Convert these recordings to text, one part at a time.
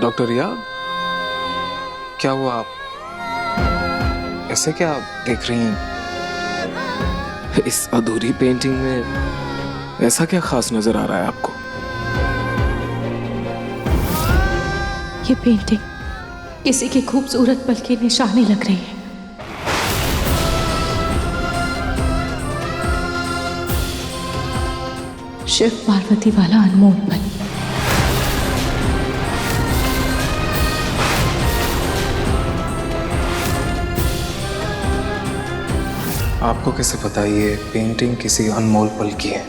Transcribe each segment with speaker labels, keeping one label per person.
Speaker 1: Doctor रिया, क्या हुआ? आप ऐसे क्या देख रही हैं? इस अधूरी पेंटिंग में ऐसा क्या खास नजर आ रहा है आपको?
Speaker 2: ये पेंटिंग किसी की खूबसूरत पल की निशानी लग रही है। शिव पार्वती वाला अनमोल पल।
Speaker 1: आपको कैसे पता ये पेंटिंग किसी अनमोल पल की है?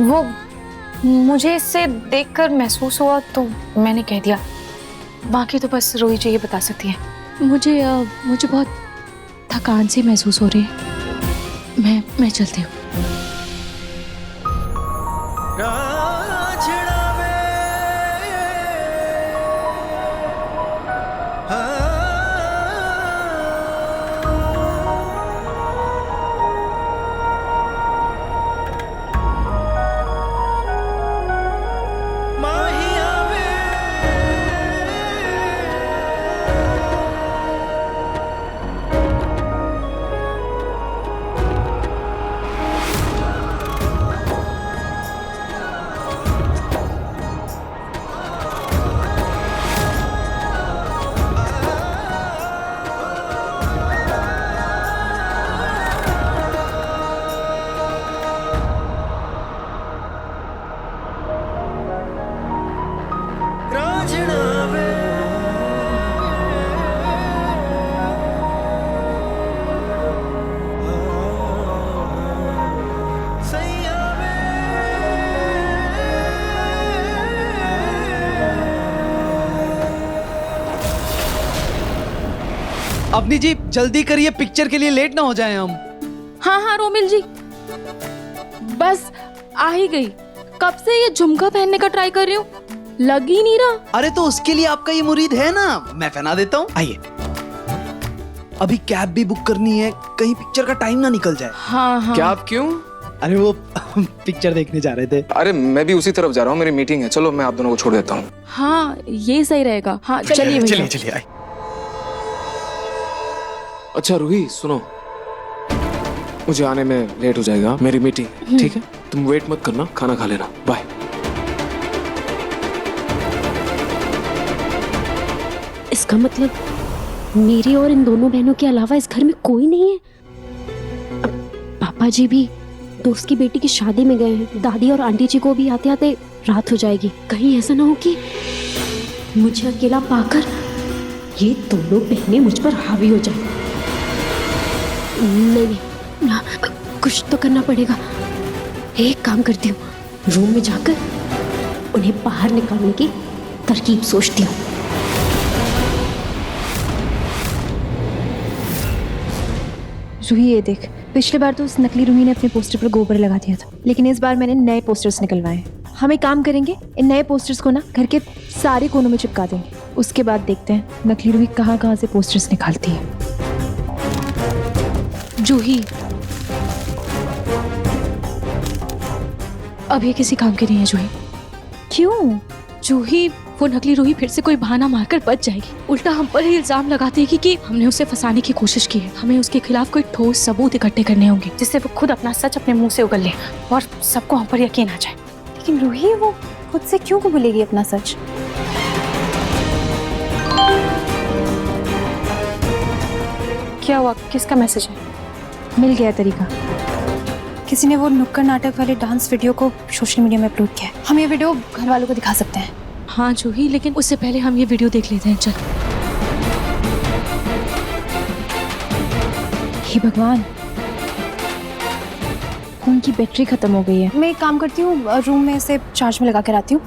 Speaker 3: वो मुझे इससे देखकर महसूस हुआ तो मैंने कह दिया। बाकी तो बस रोही जी ये बता सकती है।
Speaker 2: मुझे बहुत थकान सी महसूस हो रही है। मैं चलती हूँ।
Speaker 4: अपनी जी जल्दी करिए, पिक्चर के लिए लेट ना हो जाएं हम।
Speaker 2: हाँ रोमिल जी, बस आ ही गई। कब से ये झुमका पहनने का ट्राई कर रही हूँ, लग ही नहीं रहा।
Speaker 4: अरे तो उसके लिए आपका ये मुरीद है ना, मैं पहना देता हूँ। आइए, अभी कैब भी बुक करनी है, कहीं पिक्चर का टाइम ना निकल जाए।
Speaker 2: हाँ।
Speaker 1: क्या आप क्यों?
Speaker 4: अरे वो पिक्चर देखने जा रहे थे।
Speaker 1: अरे मैं भी उसी तरफ जा रहा हूँ, मेरी मीटिंग है। चलो मैं आप दोनों को छोड़ देता हूँ।
Speaker 2: हाँ ये सही रहेगा। हाँ चलिए भैया।
Speaker 4: चलिए आइए।
Speaker 1: अच्छा रूही सुनो, मुझे आने में लेट हो जाएगा, मेरी मीटिंग। ठीक है, तुम वेट मत करना, खाना खा लेना। बाय।
Speaker 5: इसका मतलब मेरी और इन दोनों बहनों के अलावा इस घर में कोई नहीं है। अब पापा जी भी दोस्त की बेटी की शादी में गए हैं। दादी और आंटी जी को भी आते आते रात हो जाएगी। कहीं ऐसा ना हो कि मुझे अकेला पाकर ये दोनों बहनें मुझ पर हावी हो जाए। नहीं, कुछ तो करना पड़ेगा। एक काम करती हूँ, रूम में जाकर उन्हें बाहर निकालने की तरकीब सोचती हूँ।
Speaker 6: रूही ये देख, पिछले बार तो उस नकली रूही ने अपने पोस्टर पर गोबर लगा दिया था, लेकिन इस बार मैंने नए पोस्टर्स निकलवाए हैं। हम एक काम करेंगे, इन नए पोस्टर्स को ना घर के सारे कोनों में चिपका देंगे। उसके बाद देखते हैं नकली रूही कहाँ कहाँ से पोस्टर्स निकालती है।
Speaker 2: जूही अब ये किसी काम की नहीं है। जूही
Speaker 6: क्यों?
Speaker 2: जूही वो नकली रूही फिर से कोई बहाना मारकर बच जाएगी। उल्टा हम पर ही इल्जाम लगा देगी कि हमने उसे फंसाने की कोशिश की है। हमें उसके खिलाफ कोई ठोस सबूत इकट्ठे करने होंगे,
Speaker 3: जिससे वो खुद अपना सच अपने मुंह से उगल ले और सबको हम पर यकीन आ जाए।
Speaker 6: लेकिन रूही वो खुद से क्यों बोलेगी अपना सच?
Speaker 3: क्या हुआ, किसका मैसेज है?
Speaker 6: मिल गया तरीका। किसी ने वो नुक्कड़ नाटक वाले डांस वीडियो को सोशल मीडिया में अपलोड किया है। हम ये वीडियो घर वालों को दिखा सकते हैं।
Speaker 2: हाँ जूही, लेकिन उससे पहले हम ये वीडियो देख लेते हैं। चल।
Speaker 6: हे भगवान, फोन की बैटरी खत्म हो गई है। मैं एक काम करती हूँ, रूम में इसे चार्ज में लगा कर आती हूँ,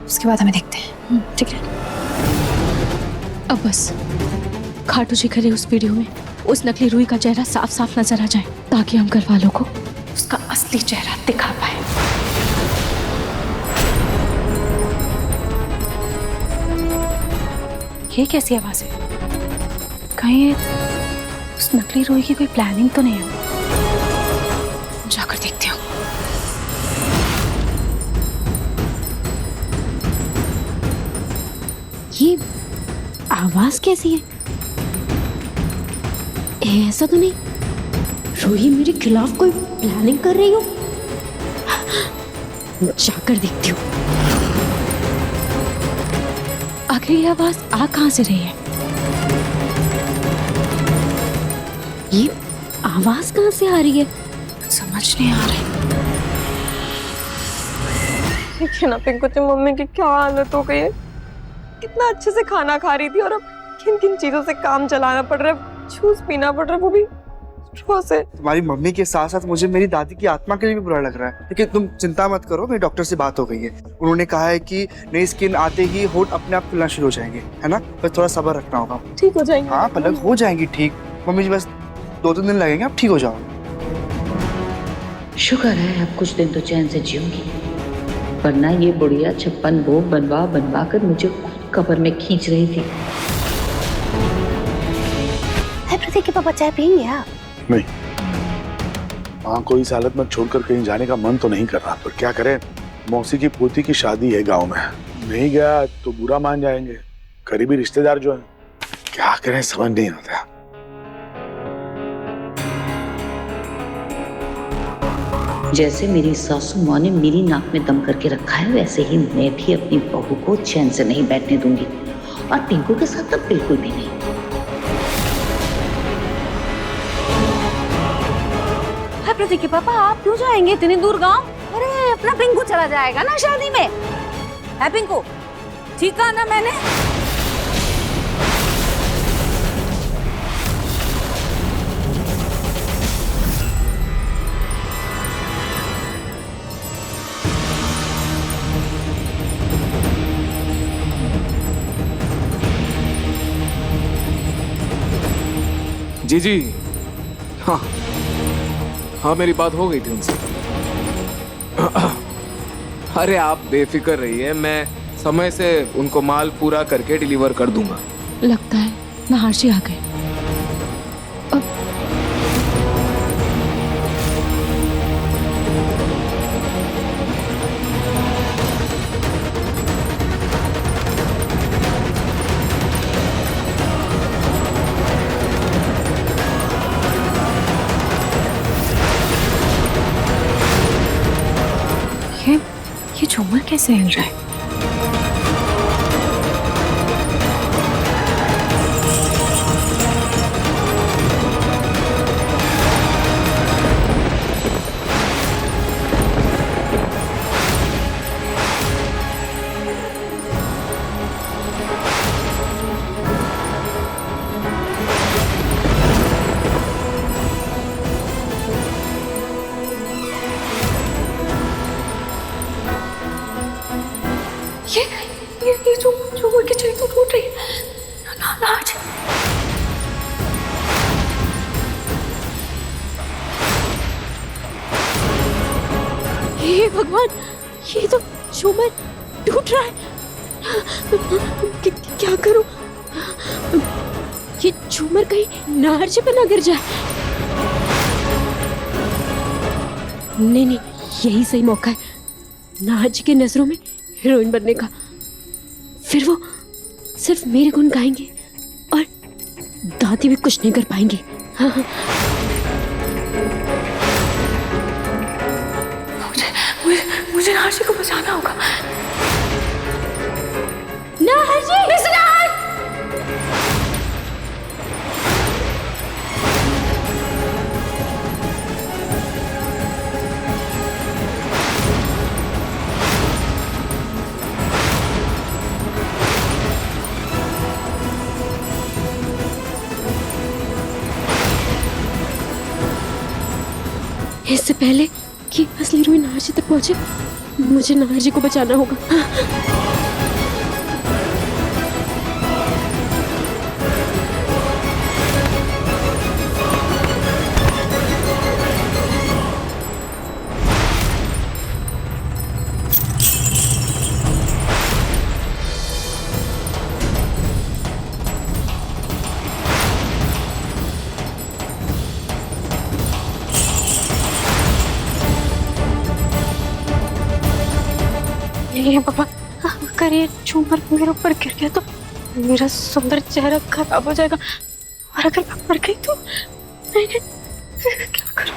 Speaker 6: उसके बाद हमें देखते हैं। ठीक है।
Speaker 2: अब बस खाटू जी करे उस वीडियो में उस नकली रूही का चेहरा साफ साफ नजर आ जाए, ताकि हम घर वालों को उसका असली चेहरा दिखा पाए।
Speaker 3: ये कैसी आवाज है? कहीं उस नकली रूही की कोई प्लानिंग तो नहीं है? जाकर देखती हूँ।
Speaker 5: आवाज कैसी है? ऐसा तो नहीं रूही मेरे खिलाफ कोई प्लानिंग कर रही हो? जाकर देखती हूँ।
Speaker 2: आखिर ये आवाज आ कहाँ से रही है?
Speaker 5: ये आवाज कहाँ से आ रही है?
Speaker 2: समझ नहीं आ रही।
Speaker 7: देखिए ना पिंकू जी, मम्मी की क्या हालत हो गई है। कितना अच्छे से खाना खा रही थी और अब किन किन चीजों से काम चलाना पड़ रहा है, जूस पीना पड़ रहा है, वो भी स्ट्रॉ से।
Speaker 8: तुम्हारी मम्मी के साथ साथ मुझे मेरी दादी की आत्मा के लिए भी बुरा लग रहा है। लेकिन तुम चिंता मत करो, मेरी डॉक्टर से बात हो गई है। उन्होंने कहा है कि नई स्किन आते ही होंठ अपने आप खुलना शुरू हो जाएंगे, है ना? बस थोड़ा सब्र रखना होगा।
Speaker 7: ठीक हो जाएंगे।
Speaker 8: हाँ पलक, हो जाएंगी ठीक। मम्मी जी बस 2-3 दिन लगेंगे, आप ठीक हो जाओ।
Speaker 9: शुक्र है अब कुछ दिन तो चैन से जीऊंगी, वरना ये बुढ़िया 56 भोग बनवा बनवा कर मुझे खुद कब्र में खींच रही थी।
Speaker 5: प्रतीक के पापा चाय पियेंगे आप?
Speaker 10: नहीं, माँ को इस हालत में छोड़कर कहीं जाने का मन तो नहीं कर रहा, पर क्या करें, मौसी की पोती की शादी है गांव में, नहीं गया तो बुरा मान जाएंगे करीबी रिश्तेदार जो है। क्या करें समझ नहीं आता।
Speaker 9: जैसे मेरी सासू माँ ने मेरी नाक में दम करके रखा है, वैसे ही मैं भी अपनी बहू को चैन से नहीं बैठने दूंगी, और टिंकू के साथ तो बिल्कुल भी नहीं।
Speaker 11: प्रतीक के पापा आप क्यों जाएंगे इतनी दूर गांव? अरे अपना पिंकू चला जाएगा ना शादी में। है पिंकू, ठीक कहा ना मैंने?
Speaker 1: जी हाँ हाँ, मेरी बात हो गई थी उनसे। अरे आप बेफिक्र रहिए, मैं समय से उनको माल पूरा करके डिलीवर कर दूंगा।
Speaker 2: लगता है महर्षि आ गए। ये झूमर कैसे हिल रहा है? ये झूमर की चेन तो टूट रही है। नाज, हे भगवान, ये तो झूमर टूट रहा है। क्या करूं? ये झूमर कहीं नार्ज पे ना गिर जाए। नहीं, यही सही मौका है नार्ज की नजरों में हीरोइन बनने का। फिर वो सिर्फ मेरे गुण गाएंगे और दादी भी कुछ नहीं कर पाएंगे। हाँ। मुझे नार्जी को बचाना होगा। नार्जी! इससे पहले कि असली रूही नार्जी तक पहुंचे, मुझे नार्जी को बचाना होगा। ये पापा, अगर ये झूमर मेरे ऊपर गिर गया तो
Speaker 7: मेरा सुंदर चेहरा खराब हो जाएगा और अगर मैं मर गई तो मैं क्या करूं?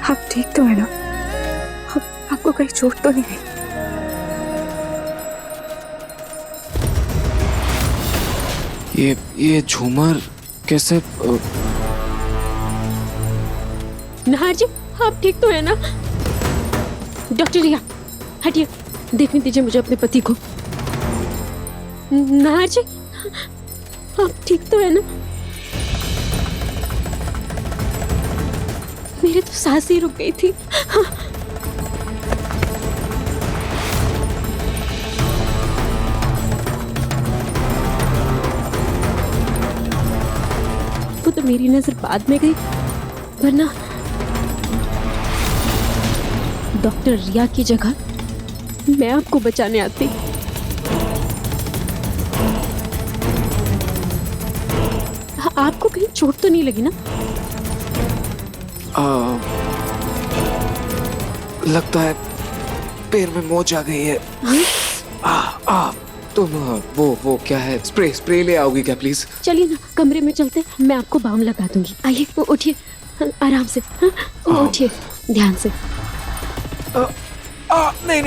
Speaker 7: आप ठीक तो है ना? आपको कहीं चोट तो नहीं है?
Speaker 1: ये झूमर कैसे
Speaker 2: नाहर जी, आप ठीक तो है ना? डॉक्टर रिया, हटिए, देखने दीजिए मुझे अपने पति को। नाहर जी, आप ठीक तो है ना? मेरी तो सांस ही रुक गई थी। वो तो मेरी नजर बाद में गई, वरना डॉक्टर रिया की जगह मैं आपको बचाने आती। आपको कहीं चोट तो नहीं लगी ना?
Speaker 1: लगता है पैर में मोच आ गई है। तुम वो क्या है, स्प्रे ले आओगी क्या प्लीज?
Speaker 2: चलिए ना, कमरे में चलते, मैं आपको बाम लगा दूंगी। आइए, उठिए आराम से। उठिए ध्यान से।
Speaker 1: नहीं,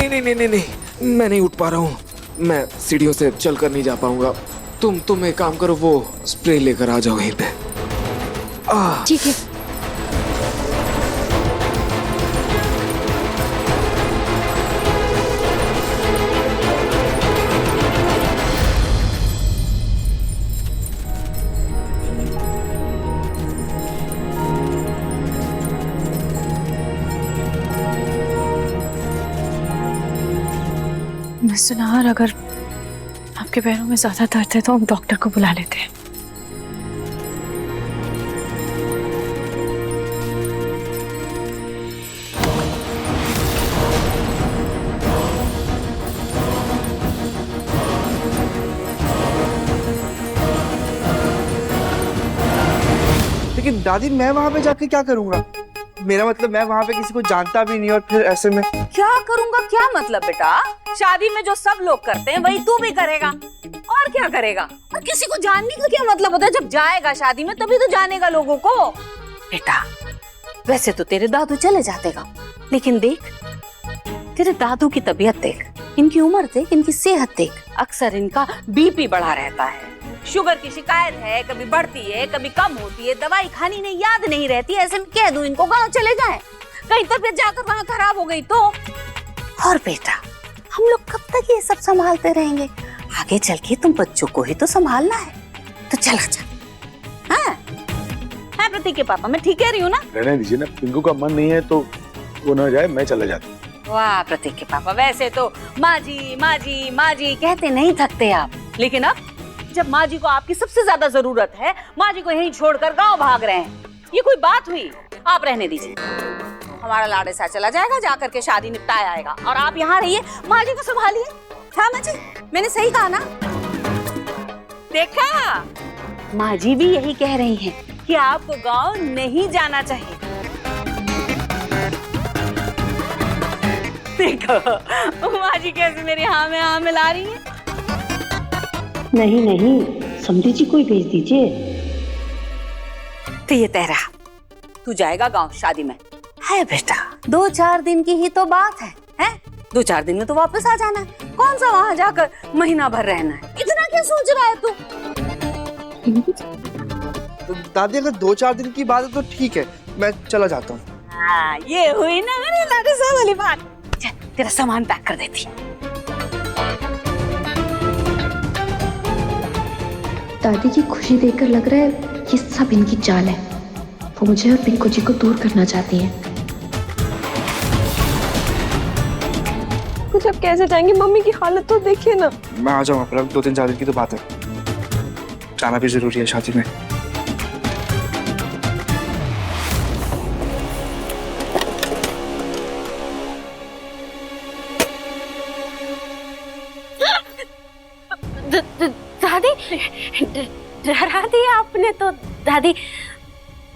Speaker 1: मैं नहीं उठ पा रहा हूँ। मैं सीढ़ियों से चलकर नहीं जा पाऊंगा। तुम एक काम करो, वो स्प्रे लेकर आ जाओ यहीं पे।
Speaker 2: ठीक है।
Speaker 3: मिस्टर नाहर, अगर आपके पैरों में ज्यादा दर्द है तो हम डॉक्टर को बुला लेते हैं।
Speaker 8: लेकिन दादी, मैं वहां पे जाके क्या करूंगा? मेरा मतलब मैं वहां पे किसी को जानता भी नहीं, और फिर ऐसे में
Speaker 11: क्या करूंगा? क्या मतलब बेटा? शादी में जो सब लोग करते हैं वही तू भी करेगा, और क्या करेगा? और किसी को जानने का क्या मतलब होता है? जब जाएगा शादी में तभी तो जानेगा लोगों को। बेटा, वैसे तो तेरे दादू चले जाते गाँव, लेकिन देख तेरे दादू की तबीयत देख, इनकी उम्र देख, इनकी सेहत देख। अक्सर इनका बीपी बढ़ा रहता है, शुगर की शिकायत है, कभी बढ़ती है कभी कम होती है, दवाई खानी नहीं, याद नहीं रहती। ऐसे में कह दूं इनको गांव चले जाएं, कहीं तबीयत जाकर वहां खराब हो गई तो। और बेटा, हम लोग कब तक ये सब संभालते रहेंगे? आगे चल के तुम बच्चों को ही तो संभालना है, तो चला जा। हाँ प्रतीक के पापा, मैं ठीक कह रही हूँ ना?
Speaker 10: रहने दीजिए ना, पिंकू का मन नहीं है तो वो न जाए, मैं चला जाता हूँ।
Speaker 11: वाह प्रतीक के पापा, वैसे तो माँ जी कहते नहीं थकते आप। लेकिन अब जब माँ जी को आपकी सबसे ज्यादा जरूरत है, माँ जी को यहीं छोड़कर गांव भाग रहे हैं, ये कोई बात हुई? आप रहने दीजिए, हमारा लाड़े सा चला जाएगा, जाकर के शादी निपटाया आएगा और आप यहाँ रहिए, माँ जी को संभालिए। हाँ माँ जी, मैंने सही कहा ना? देखा, माँ जी भी यही कह रही हैं कि आपको गांव नहीं जाना चाहिए। देखो माँ जी कैसे मेरी हाँ में हाँ मिला रही है।
Speaker 9: नहीं नहीं, समधी जी को ही भेज दीजिए।
Speaker 11: तो ये तय रहा, तू जाएगा गांव शादी में। है बेटा, 2-4 दिन की ही तो बात है, हैं? 2-4 दिन में तो वापस आ जाना है। कौन सा वहां जाकर महीना भर रहना है? इतना क्या सोच रहा है तू?
Speaker 8: तो दादी अगर 2-4 दिन की बात है तो ठीक है, मैं चला जाता हूँ।
Speaker 11: हाँ, ये हुई ना मेरे लाडू साहब वाली बात। चल, तेरा सामान पैक कर देती।
Speaker 5: दादी की खुशी देखकर लग रहा है ये सब इनकी चाल है। वो मुझे और पिंकू जी को दूर करना चाहती हैं।
Speaker 7: कुछ अब कैसे जाएंगे? मम्मी की हालत तो देखिए ना।
Speaker 8: मैं आ जाऊंगा, पर अब 2-3 दिन की तो बात है, जाना भी जरूरी है शादी में।
Speaker 5: दादी, डरा दिया आपने तो। दादी,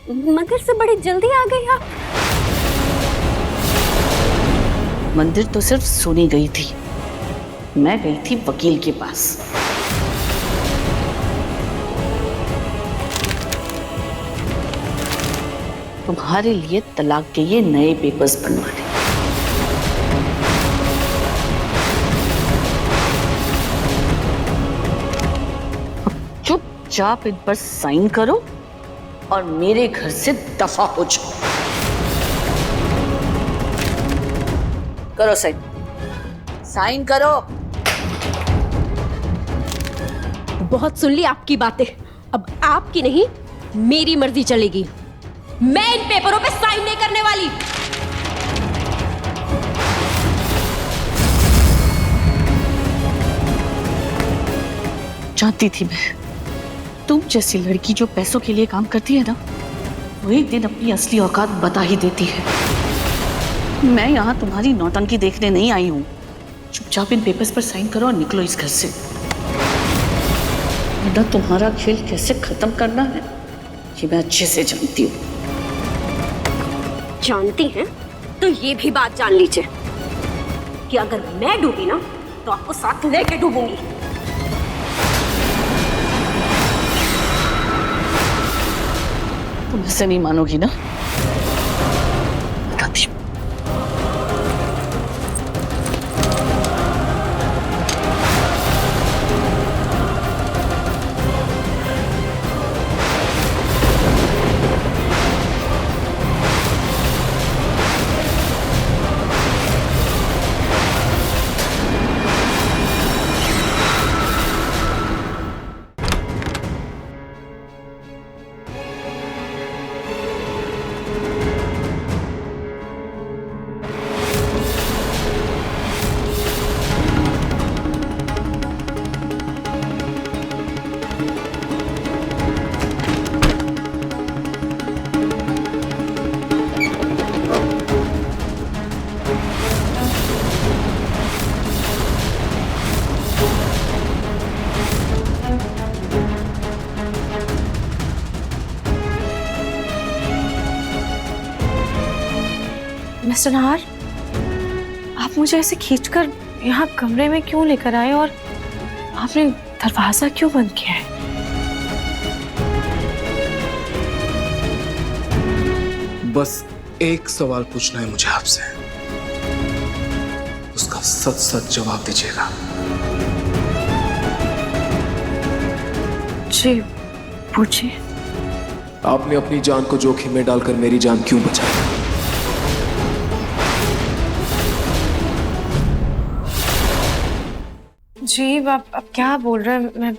Speaker 5: मंदिर से बड़ी जल्दी आ गई आप।
Speaker 9: मंदिर तो सिर्फ सुनी गई थी, मैं गई थी वकील के पास। तुम्हारे लिए तलाक के ये नए पेपर्स बनवाने। चुपचाप इन पर साइन करो और मेरे घर से दफा हो जाओ। करो साइन, साइन करो।
Speaker 5: बहुत सुन ली आपकी बातें, अब आपकी नहीं मेरी मर्जी चलेगी। मैं इन पेपरों पे साइन नहीं करने वाली।
Speaker 9: जानती थी मैं, तुम जैसी लड़की जो पैसों के लिए काम करती है ना, वो एक दिन अपनी असली औकात बता ही देती है। मैं यहाँ तुम्हारी नौटंकी देखने नहीं आई हूँ। चुपचाप इन पेपर्स पर साइन करो और निकलो इस घर से। वरना तुम्हारा खेल कैसे खत्म करना है ये मैं अच्छे से जानती हूँ।
Speaker 5: जानती हैं तो ये भी बात जान लीजिए कि अगर मैं डूबी ना तो आपको साथ लेके डूबूंगी।
Speaker 9: तुम ऐसे नहीं मानोगी ना? बताती हूँ।
Speaker 3: मिस्टर नहार, आप मुझे ऐसे खींचकर यहाँ कमरे में क्यों लेकर आए और आपने दरवाजा क्यों बंद किया है?
Speaker 1: बस एक सवाल पूछना है मुझे आपसे, उसका सच सच जवाब दीजिएगा।
Speaker 3: जी पूछिए।
Speaker 1: आपने अपनी जान को जोखिम में डालकर मेरी जान क्यों बचाई?
Speaker 3: जी आप क्या बोल रहे हैं?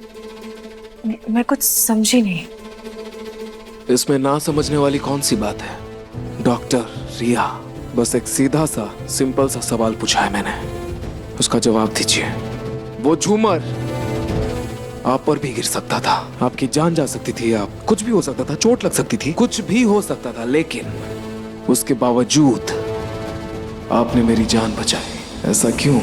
Speaker 3: मैं कुछ समझी नहीं।
Speaker 1: इसमें ना समझने वाली कौन सी बात है? डॉक्टर रिया, बस एक सीधा सा सिंपल सा सवाल पूछा है मैंने, उसका जवाब दीजिए। वो झूमर आप पर भी गिर सकता था, आपकी जान जा सकती थी, आप कुछ भी हो सकता था, चोट लग सकती थी, कुछ भी हो सकता था, लेकिन उसके बावजूद आपने मेरी जान बचाई। ऐसा क्यों?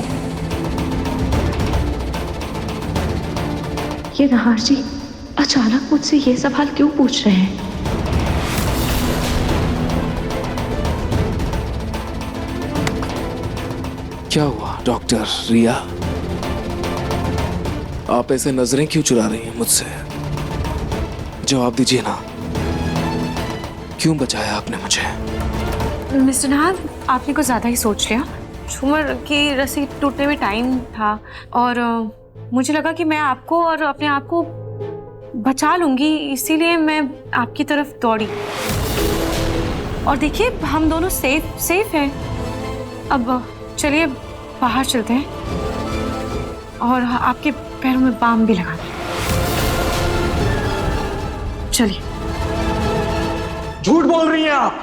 Speaker 9: ये नहार जी अचानक मुझसे ये सवाल क्यों पूछ रहे हैं?
Speaker 1: क्या हुआ डॉक्टर रिया? आप ऐसे नजरें क्यों चुरा रही हैं मुझसे? जवाब दीजिए ना, क्यों बचाया आपने मुझे?
Speaker 3: मिस्टर नहार, आपने कुछ ज़्यादा ही सोच लिया। झूमर की रस्सी टूटने में टाइम था और मुझे लगा कि मैं आपको और अपने आप को बचा लूंगी, इसीलिए मैं आपकी तरफ दौड़ी। और देखिए हम दोनों सेफ हैं। अब चलिए बाहर चलते हैं और आपके पैरों में बाम भी लगा दें। चलिए।
Speaker 1: झूठ बोल रही हैं आप,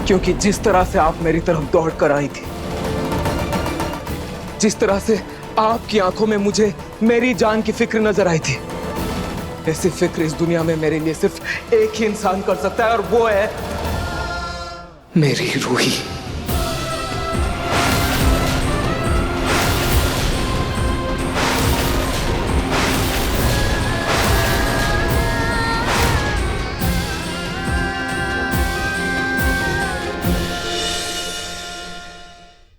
Speaker 1: क्योंकि जिस तरह से आप मेरी तरफ दौड़ कर आई थी, जिस तरह से आपकी आंखों में मुझे मेरी जान की फिक्र नजर आई थी, ऐसी फिक्र इस दुनिया में मेरे लिए सिर्फ एक ही इंसान कर सकता है और वो है मेरी रूही।